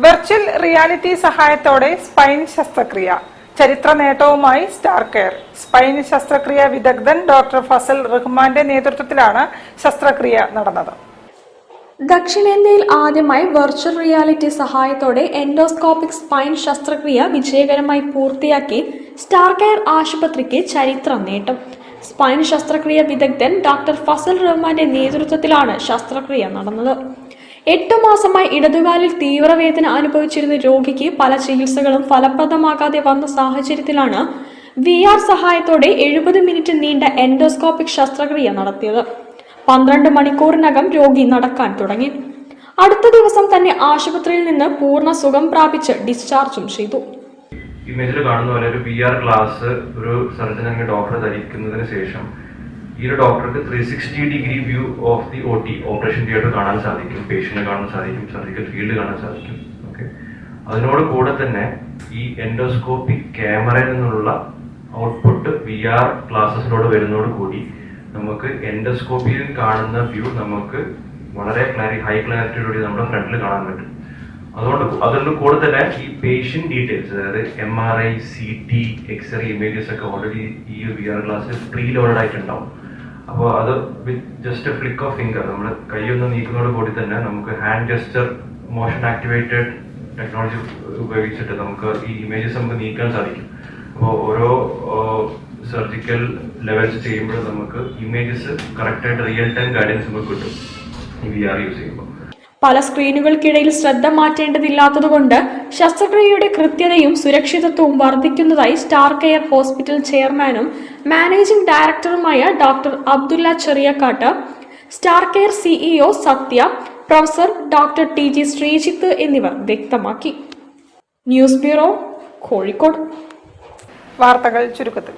Virtual reality സഹായത്തോടെ spine ശസ്ത്രക്രിയ ചരിത്ര നേട്ടവുമായി സ്റ്റാർ കെയർ. സ്പൈൻ ശസ്ത്രക്രിയ വിദഗ്ധൻ ഡോക്ടർ ഫസൽ റഹ്മാന്റെ നേതൃത്വത്തിലാണ് ശസ്ത്രക്രിയ നടന്നത്. ദക്ഷിണേന്ത്യയിൽ ആദ്യമായി വെർച്വൽ റിയാലിറ്റി സഹായത്തോടെ എൻഡോസ്കോപ്പിക് സ്പൈൻ ശസ്ത്രക്രിയ വിജയകരമായി പൂർത്തിയാക്കി സ്റ്റാർ കെയർ ആശുപത്രിക്ക് ചരിത്ര നേട്ടം. സ്പൈൻ ശസ്ത്രക്രിയ വിദഗ്ധൻ ഡോക്ടർ ഫസൽ റഹ്മാന്റെ നേതൃത്വത്തിലാണ് ശസ്ത്രക്രിയ നടന്നത്. 8 മാസമായി ഇടതുകാലിൽ തീവ്രവേദന അനുഭവിച്ചിരുന്ന രോഗിക്ക് പല ചികിത്സകളും ഫലപ്രദമാകാതെ വന്ന സാഹചര്യത്തിലാണ് VR സഹായത്തോടെ 70 മിനിറ്റ് നീണ്ട എൻഡോസ്കോപ്പിക് ശസ്ത്രക്രിയ നടത്തിയത്. 12 മണിക്കൂറിനകം രോഗി നടക്കാൻ തുടങ്ങി. അടുത്ത ദിവസം തന്നെ ആശുപത്രിയിൽ നിന്ന് പൂർണ്ണ സുഖം പ്രാപിച്ച് ഡിസ്ചാർജും ചെയ്തു. ഇമേജിൽ കാണുന്ന പോലെ ഒരു VR ഗ്ലാസ് ഒരു സർജൻ അല്ലെങ്കിൽ ഡോക്ടർ ധരിക്കുന്നതിന് ശേഷം ഈ ഒരു ഡോക്ടർക്ക് 360 degree view of the operation theatre കാണാൻ സാധിക്കും, പേഷ്യന്റിനെ കാണാൻ സാധിക്കും, സർജിക്കൽ ഫീൽഡ് കാണാൻ സാധിക്കും. ഓക്കെ, അതിനോട് കൂടെ തന്നെ ഈ എൻഡോസ്കോപ്പിക് ക്യാമറയിൽ നിന്നുള്ള ഔട്ട്പുട്ട് VR ഗ്ലാസസിനോട് വരുന്നതോട് കൂടി നമുക്ക് എൻഡോസ്കോപ്പിയിൽ കാണുന്ന വ്യൂ നമുക്ക് വളരെ ഹൈ ക്ലാരിറ്റിയോടുകൂടി നമ്മുടെ ഫ്രണ്ടിൽ കാണാൻ പറ്റും. അതുകൊണ്ട് കൂടെ തന്നെ ഈ പേഷ്യന്റ് ഡീറ്റെയിൽസ്, അതായത് MRI, CT, എക്സ്റേ ഇമേജസ് ഒക്കെ ഓൾറെഡി ഈ VR ഗ്ലാസ്സിൽ പ്രീ ലോഡഡ് ആയിട്ടുണ്ടാവും. അപ്പോൾ അത് with just A Flick of finger നമ്മൾ കൈയൊന്ന് നീക്കുന്നതോട് കൂടി തന്നെ നമുക്ക് hand jester motion activated technology ഉപയോഗിച്ചിട്ട് നമുക്ക് ഈ ഇമേജസ് നമുക്ക് നീക്കാൻ സാധിക്കും. അപ്പോൾ ഓരോ സർജിക്കൽ ലെവൽസ് ചെയ്യുമ്പോൾ നമുക്ക് ഇമേജസ് കറക്റ്റായിട്ട് റിയൽ ടൈം ഗൈഡൻസ് നമുക്ക് കിട്ടും ഈ VR യൂസ് ചെയ്യുമ്പോൾ. പല സ്ക്രീനുകൾക്കിടയിൽ ശ്രദ്ധ മാറ്റേണ്ടതില്ലാത്തതുകൊണ്ട് ശസ്ത്രക്രിയയുടെ കൃത്യതയും സുരക്ഷിതത്വവും വർദ്ധിക്കുന്നതായി സ്റ്റാർ കെയർ ഹോസ്പിറ്റൽ ചെയർമാനും മാനേജിംഗ് ഡയറക്ടറുമായ doctor Abdulla Cheriyakkatt, star care CEO Sathya, professor doctor TG Sreejith എന്നിവർ വ്യക്തമാക്കി. News bureau, Kozhikode. വാർത്തകൾ ചുരുക്കത്തിൽ.